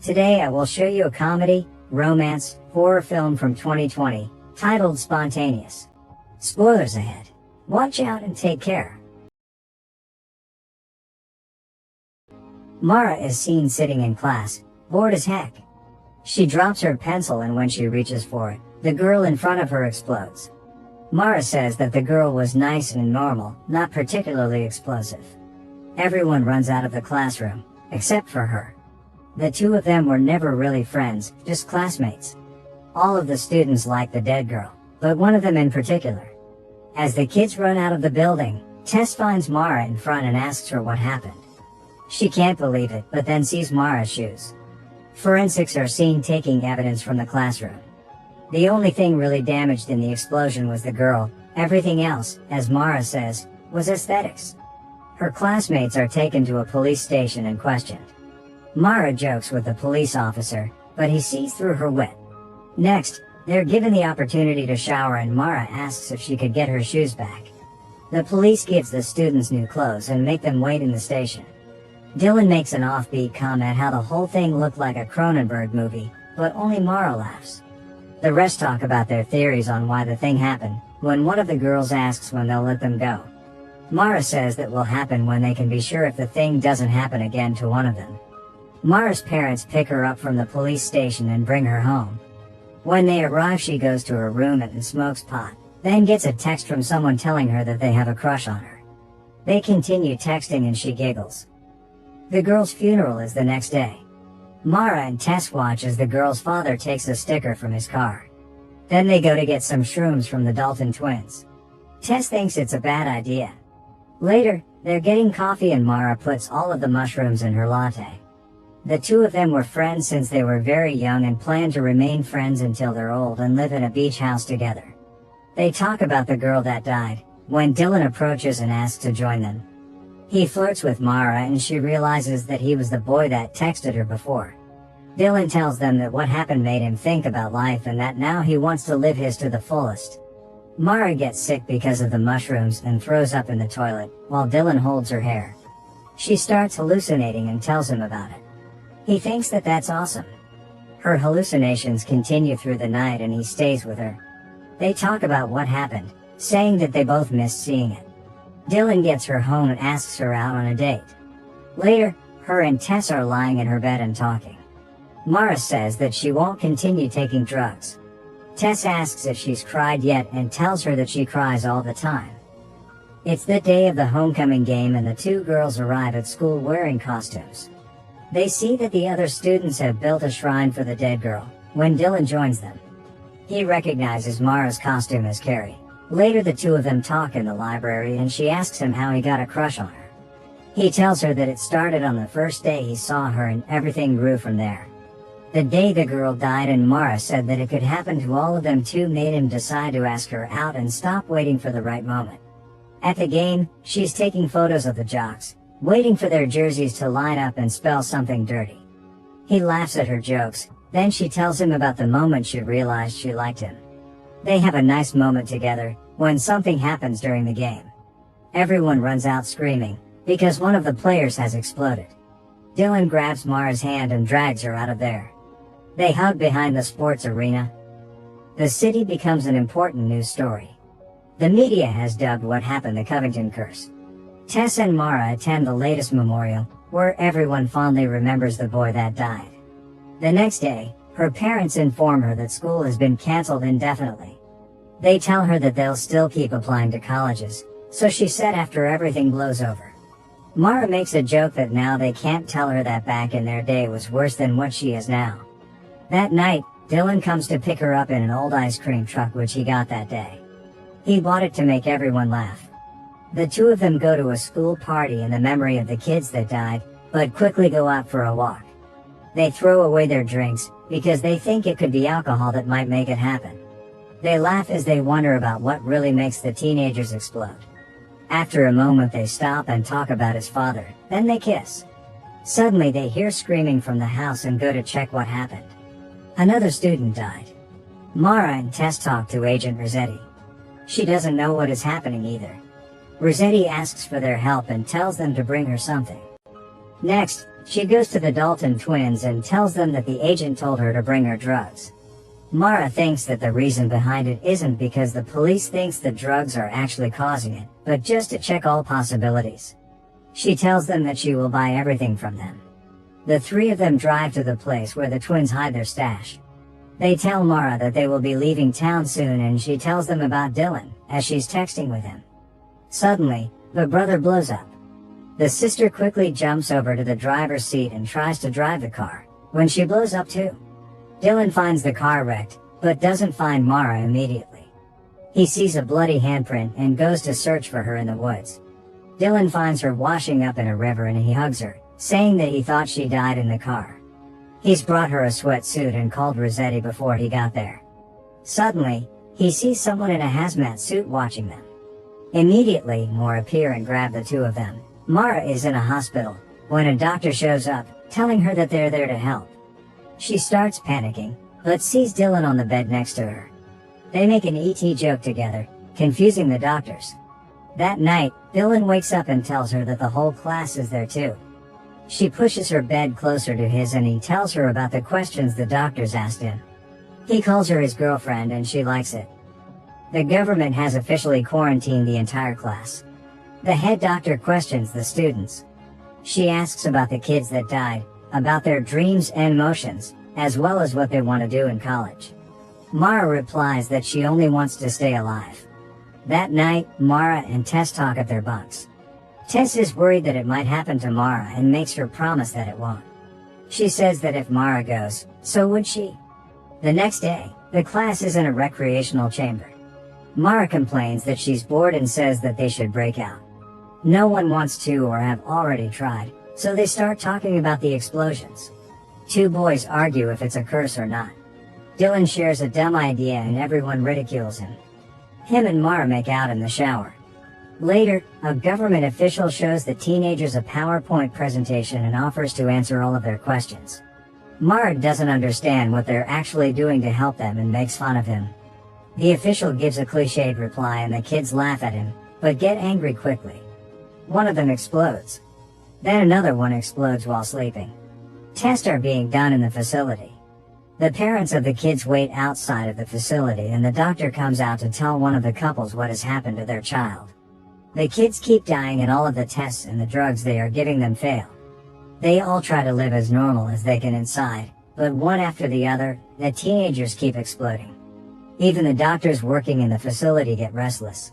Today I will show you a comedy, romance, horror film from 2020, titled Spontaneous. Spoilers ahead. Watch out and take care. Mara is seen sitting in class, bored as heck. She drops her pencil and when she reaches for it, the girl in front of her explodes. Mara says that the girl was nice and normal, not particularly explosive. Everyone runs out of the classroom, except for her. The two of them were never really friends, just classmates. All of the students like the dead girl, but one of them in particular. As the kids run out of the building, Tess finds Mara in front and asks her what happened. She can't believe it, but then sees Mara's shoes. Forensics are seen taking evidence from the classroom. The only thing really damaged in the explosion was the girl. Everything else, as Mara says, was aesthetics. Her classmates are taken to a police station and questioned. Mara jokes with the police officer, but he sees through her wit. Next, they're given the opportunity to shower and Mara asks if she could get her shoes back. The police gives the students new clothes and make them wait in the station. Dylan makes an offbeat comment how the whole thing looked like a Cronenberg movie, but only Mara laughs. The rest talk about their theories on why the thing happened, when one of the girls asks when they'll let them go. Mara says that will happen when they can be sure if the thing doesn't happen again to one of them. Mara's parents pick her up from the police station and bring her home. When they arrive, she goes to her room and smokes pot, then gets a text from someone telling her that they have a crush on her. They continue texting and she giggles. The girl's funeral is the next day. Mara and Tess watch as the girl's father takes a sticker from his car. Then they go to get some shrooms from the Dalton twins. Tess thinks it's a bad idea. Later, they're getting coffee and Mara puts all of the mushrooms in her latte. The two of them were friends since they were very young and plan to remain friends until they're old and live in a beach house together. They talk about the girl that died, when Dylan approaches and asks to join them. He flirts with Mara and she realizes that he was the boy that texted her before. Dylan tells them that what happened made him think about life and that now he wants to live his to the fullest. Mara gets sick because of the mushrooms and throws up in the toilet, while Dylan holds her hair. She starts hallucinating and tells him about it. He thinks that that's awesome. Her hallucinations continue through the night and he stays with her. They talk about what happened, saying that they both missed seeing it. Dylan gets her home and asks her out on a date. Later, her and Tess are lying in her bed and talking. Mara says that she won't continue taking drugs. Tess asks if she's cried yet and tells her that she cries all the time. It's the day of the homecoming game and the two girls arrive at school wearing costumes. They see that the other students have built a shrine for the dead girl, when Dylan joins them. He recognizes Mara's costume as Carrie. Later the two of them talk in the library and she asks him how he got a crush on her. He tells her that it started on the first day he saw her and everything grew from there. The day the girl died and Mara said that it could happen to all of them too made him decide to ask her out and stop waiting for the right moment. At the game, she's taking photos of the jocks, waiting for their jerseys to line up and spell something dirty. He laughs at her jokes, then she tells him about the moment she realized she liked him. They have a nice moment together, when something happens during the game. Everyone runs out screaming, because one of the players has exploded. Dylan grabs Mara's hand and drags her out of there. They hug behind the sports arena. The city becomes an important news story. The media has dubbed what happened the Covington curse. Tess and Mara attend the latest memorial, where everyone fondly remembers the boy that died. The next day, her parents inform her that school has been canceled indefinitely. They tell her that they'll still keep applying to colleges, so she said after everything blows over. Mara makes a joke that now they can't tell her that back in their day was worse than what she is now. That night, Dylan comes to pick her up in an old ice cream truck which he got that day. He bought it to make everyone laugh. The two of them go to a school party in the memory of the kids that died, but quickly go out for a walk. They throw away their drinks, because they think it could be alcohol that might make it happen. They laugh as they wonder about what really makes the teenagers explode. After a moment they stop and talk about his father, then they kiss. Suddenly they hear screaming from the house and go to check what happened. Another student died. Mara and Tess talk to Agent Rossetti. She doesn't know what is happening either. Rossetti asks for their help and tells them to bring her something. Next, She goes to the Dalton twins and tells them that the agent told her to bring her drugs. Mara thinks that the reason behind it isn't because the police thinks the drugs are actually causing it, but just to check all possibilities. She tells them that she will buy everything from them. The three of them drive to the place where the twins hide their stash. They tell Mara that they will be leaving town soon, and she tells them about Dylan, as she's texting with him. Suddenly, the brother blows up. The sister quickly jumps over to the driver's seat and tries to drive the car, when she blows up too. Dylan finds the car wrecked, but doesn't find Mara immediately. He sees a bloody handprint and goes to search for her in the woods. Dylan finds her washing up in a river and he hugs her, saying that he thought she died in the car. He's brought her a sweatsuit and called Rossetti before he got there. Suddenly, he sees someone in a hazmat suit watching them. Immediately, more appear and grab the two of them. Mara is in a hospital when a doctor shows up, telling her that they're there to help. She starts panicking, but sees Dylan on the bed next to her. They make an ET joke together, confusing the doctors. That night, Dylan wakes up and tells her that the whole class is there too. She pushes her bed closer to his and he tells her about the questions the doctors asked him. He calls her his girlfriend and she likes it. The government has officially quarantined the entire class. The head doctor questions the students. She asks about the kids that died, about their dreams and emotions, as well as what they want to do in college. Mara replies that she only wants to stay alive. That night, Mara and Tess talk at their bunks. Tess is worried that it might happen to Mara and makes her promise that it won't. She says that if Mara goes, so would she. The next day, the class is in a recreational chamber. Mara complains that she's bored and says that they should break out. No one wants to or have already tried, so they start talking about the explosions. Two boys argue if it's a curse or not. Dylan shares a dumb idea and everyone ridicules him. Him and Mara make out in the shower. Later, a government official shows the teenagers a PowerPoint presentation and offers to answer all of their questions. Mara doesn't understand what they're actually doing to help them and makes fun of him. The official gives a cliched reply and the kids laugh at him, but get angry quickly. One of them explodes. Then another one explodes while sleeping. Tests are being done in the facility. The parents of the kids wait outside of the facility and the doctor comes out to tell one of the couples what has happened to their child. The kids keep dying and all of the tests and the drugs they are giving them fail. They all try to live as normal as they can inside, but one after the other, the teenagers keep exploding. Even the doctors working in the facility get restless.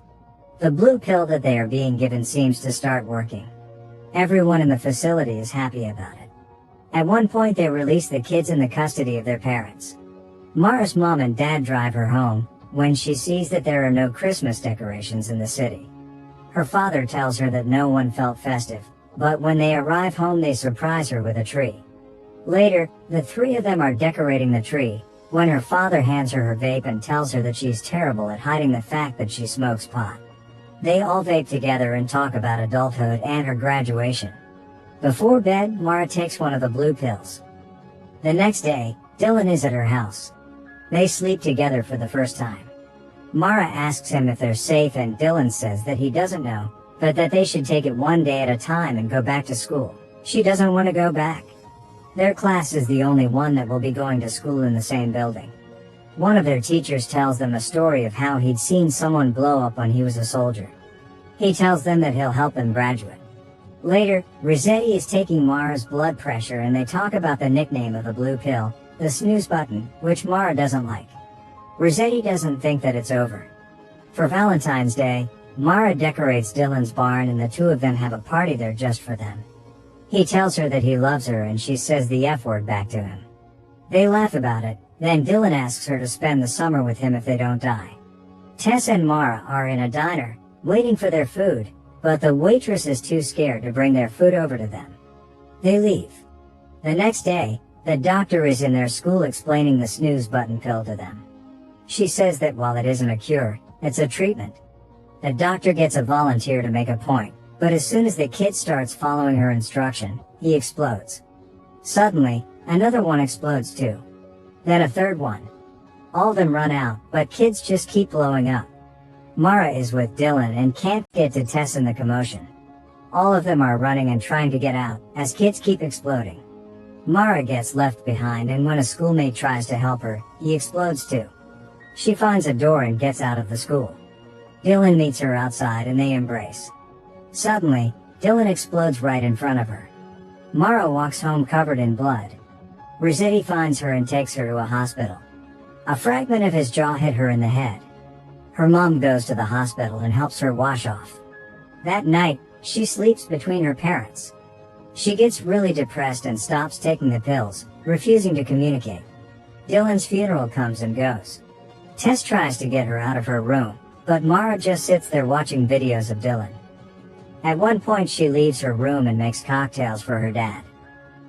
The blue pill that they are being given seems to start working. Everyone in the facility is happy about it. At one point they release the kids in the custody of their parents. Mara's mom and dad drive her home, when she sees that there are no Christmas decorations in the city. Her father tells her that no one felt festive, but when they arrive home they surprise her with a tree. Later, the three of them are decorating the tree, when her father hands her vape and tells her that she's terrible at hiding the fact that she smokes pot. They all vape together and talk about adulthood and her graduation. Before bed, Mara takes one of the blue pills. The next day, Dylan is at her house. They sleep together for the first time. Mara asks him if they're safe and Dylan says that he doesn't know, but that they should take it one day at a time and go back to school. She doesn't want to go back. Their class is the only one that will be going to school in the same building. One of their teachers tells them a story of how he'd seen someone blow up when he was a soldier. He tells them that he'll help them graduate. Later, Rossetti is taking Mara's blood pressure and they talk about the nickname of the blue pill, the snooze button, which Mara doesn't like. Rossetti doesn't think that it's over. For Valentine's Day, Mara decorates Dylan's barn and the two of them have a party there just for them. He tells her that he loves her and she says the F word back to him. They laugh about it, then Dylan asks her to spend the summer with him if they don't die. Tess and Mara are in a diner, waiting for their food, but the waitress is too scared to bring their food over to them. They leave. The next day, the doctor is in their school explaining the snooze button pill to them. She says that while it isn't a cure, it's a treatment. The doctor gets a volunteer to make a point, but as soon as the kid starts following her instruction, he explodes. Suddenly, another one explodes too. Then a third one. All of them run out, but kids just keep blowing up. Mara is with Dylan and can't get to Tess in the commotion. All of them are running and trying to get out, as kids keep exploding. Mara gets left behind, and when a schoolmate tries to help her, he explodes too. She finds a door and gets out of the school. Dylan meets her outside and they embrace. Suddenly, Dylan explodes right in front of her. Mara walks home covered in blood. Rossetti finds her and takes her to a hospital. A fragment of his jaw hit her in the head. Her mom goes to the hospital and helps her wash off. That night, she sleeps between her parents. She gets really depressed and stops taking the pills, refusing to communicate. Dylan's funeral comes and goes. Tess tries to get her out of her room, but Mara just sits there watching videos of Dylan. At one point she leaves her room and makes cocktails for her dad.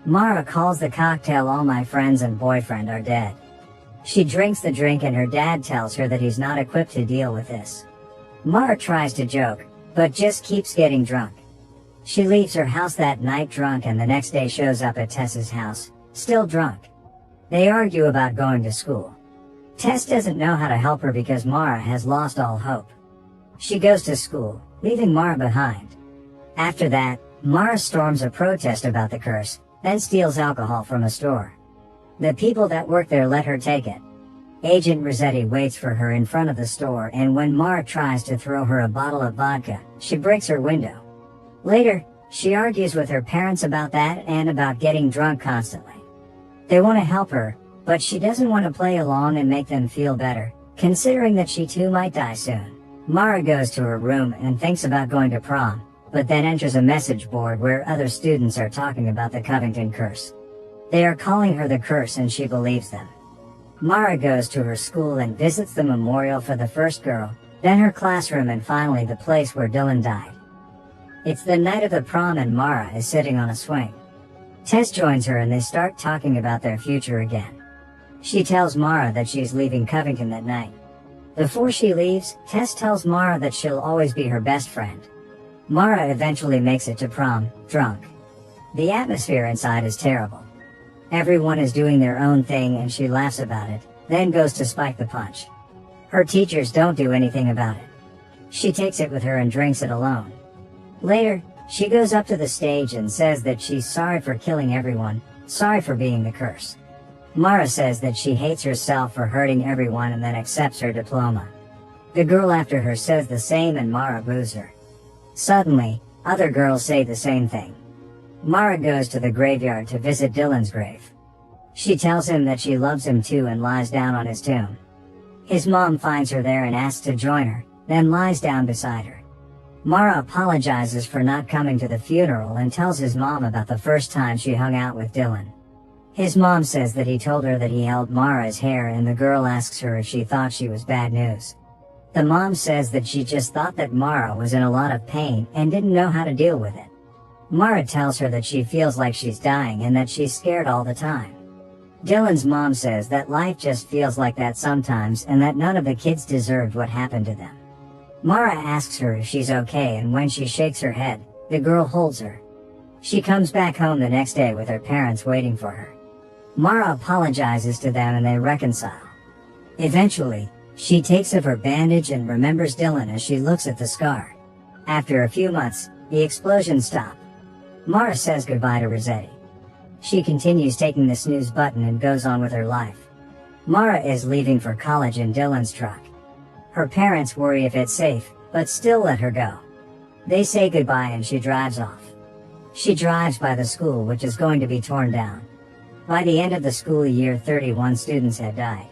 Mara calls the cocktail "All My Friends and Boyfriend Are Dead." She drinks the drink and her dad tells her that he's not equipped to deal with this. Mara tries to joke, but just keeps getting drunk. She leaves her house that night drunk and the next day shows up at Tess's house, still drunk. They argue about going to school. Tess doesn't know how to help her because Mara has lost all hope. She goes to school, leaving Mara behind. After that, Mara storms a protest about the curse, then steals alcohol from a store. The people that work there let her take it. Agent Rossetti waits for her in front of the store, and when Mara tries to throw her a bottle of vodka, she breaks her window. Later, she argues with her parents about that and about getting drunk constantly. They want to help her, but she doesn't want to play along and make them feel better, considering that she too might die soon. Mara goes to her room and thinks about going to prom, but then enters a message board where other students are talking about the Covington curse. They are calling her the curse and she believes them. Mara goes to her school and visits the memorial for the first girl, then her classroom, and finally the place where Dylan died. It's the night of the prom and Mara is sitting on a swing. Tess joins her and they start talking about their future again. She tells Mara that she's leaving Covington that night. Before she leaves, Tess tells Mara that she'll always be her best friend. Mara eventually makes it to prom, drunk. The atmosphere inside is terrible. Everyone is doing their own thing and she laughs about it, then goes to spike the punch. Her teachers don't do anything about it. She takes it with her and drinks it alone. Later, she goes up to the stage and says that she's sorry for killing everyone, sorry for being the curse. Mara says that she hates herself for hurting everyone and then accepts her diploma. The girl after her says the same and Mara boos her. Suddenly, other girls say the same thing. Mara goes to the graveyard to visit Dylan's grave. She tells him that she loves him too and lies down on his tomb. His mom finds her there and asks to join her, then lies down beside her. Mara apologizes for not coming to the funeral and tells his mom about the first time she hung out with Dylan. His mom says that he told her that he held Mara's hair, and the girl asks her if she thought she was bad news. The mom says that she just thought that Mara was in a lot of pain and didn't know how to deal with it. Mara tells her that she feels like she's dying and that she's scared all the time. Dylan's mom says that life just feels like that sometimes and that none of the kids deserved what happened to them. Mara asks her if she's okay, and when she shakes her head, the girl holds her. She comes back home the next day with her parents waiting for her. Mara apologizes to them and they reconcile. Eventually, she takes off her bandage and remembers Dylan as she looks at the scar. After a few months, the explosions stop. Mara says goodbye to Rossetti. She continues taking the snooze button and goes on with her life. Mara is leaving for college in Dylan's truck. Her parents worry if it's safe, but still let her go. They say goodbye and she drives off. She drives by the school, which is going to be torn down. By the end of the school year, 31 students had died.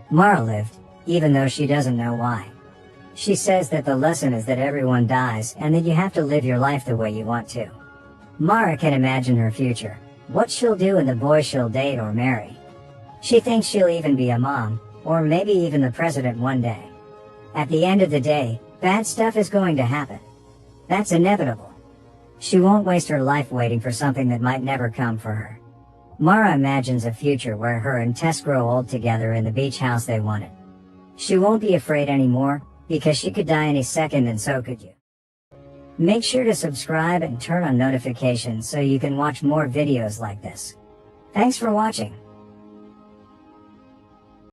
Mara lived, even though she doesn't know why. She says that the lesson is that everyone dies and that you have to live your life the way you want to. Mara can imagine her future, what she'll do and the boy she'll date or marry. She thinks she'll even be a mom, or maybe even the president one day. At the end of the day, bad stuff is going to happen. That's inevitable. She won't waste her life waiting for something that might never come for her. Mara imagines a future where her and Tess grow old together in the beach house they wanted. She won't be afraid anymore, because she could die any second and so could you. Make sure to subscribe and turn on notifications so you can watch more videos like this. Thanks for watching.